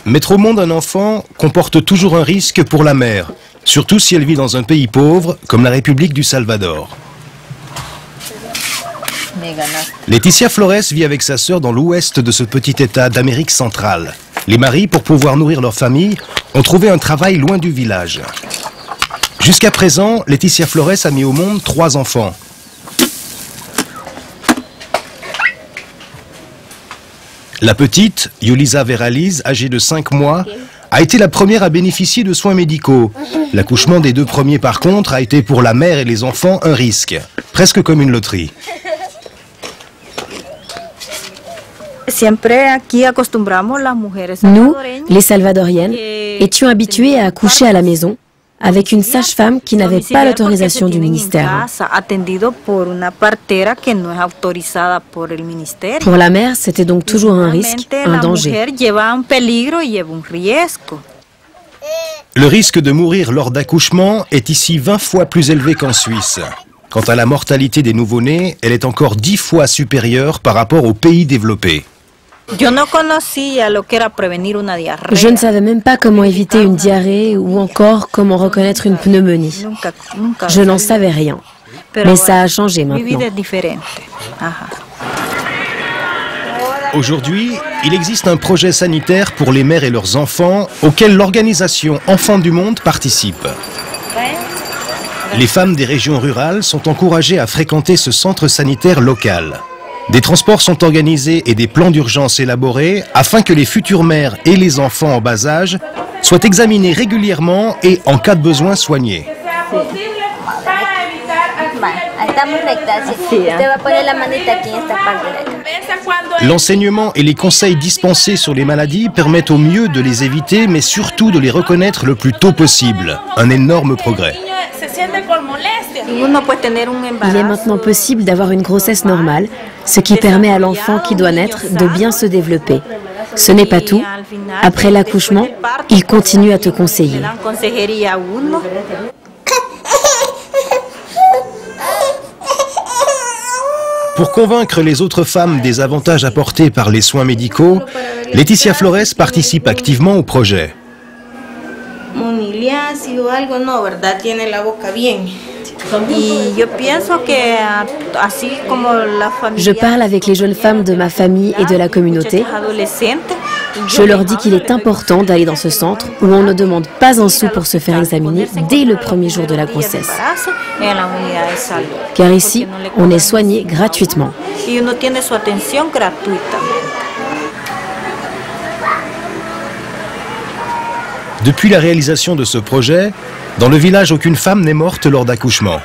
Mettre au monde un enfant comporte toujours un risque pour la mère, surtout si elle vit dans un pays pauvre comme la République du Salvador. Laeticia Flores vit avec sa sœur dans l'ouest de ce petit état d'Amérique centrale. Les maris, pour pouvoir nourrir leur famille, ont trouvé un travail loin du village. Jusqu'à présent, Laeticia Flores a mis au monde 3 enfants. La petite, Yulisa Veraliz, âgée de 5 mois, a été la première à bénéficier de soins médicaux. L'accouchement des 2 premiers, par contre, a été pour la mère et les enfants un risque, presque comme une loterie. Nous, les Salvadoriennes, étions habituées à accoucher à la maison avec une sage-femme qui n'avait pas l'autorisation du ministère. Pour la mère, c'était donc toujours un risque, un danger. Le risque de mourir lors d'accouchement est ici 20 fois plus élevé qu'en Suisse. Quant à la mortalité des nouveau-nés, elle est encore 10 fois supérieure par rapport aux pays développés. Je ne savais même pas comment éviter une diarrhée ou encore comment reconnaître une pneumonie. Je n'en savais rien. Mais ça a changé maintenant. Aujourd'hui, il existe un projet sanitaire pour les mères et leurs enfants auquel l'organisation Enfants du Monde participe. Les femmes des régions rurales sont encouragées à fréquenter ce centre sanitaire local. Des transports sont organisés et des plans d'urgence élaborés afin que les futures mères et les enfants en bas âge soient examinés régulièrement et, en cas de besoin, soignés. L'enseignement et les conseils dispensés sur les maladies permettent au mieux de les éviter, mais surtout de les reconnaître le plus tôt possible. Un énorme progrès. Il est maintenant possible d'avoir une grossesse normale, ce qui permet à l'enfant qui doit naître de bien se développer. Ce n'est pas tout. Après l'accouchement, il continue à te conseiller. Pour convaincre les autres femmes des avantages apportés par les soins médicaux, Laeticia Flores participe activement au projet. Je parle avec les jeunes femmes de ma famille et de la communauté. Je leur dis qu'il est important d'aller dans ce centre où on ne demande pas un sou pour se faire examiner dès le premier jour de la grossesse. Car ici, on est soigné gratuitement. Depuis la réalisation de ce projet, dans le village, aucune femme n'est morte lors d'accouchement.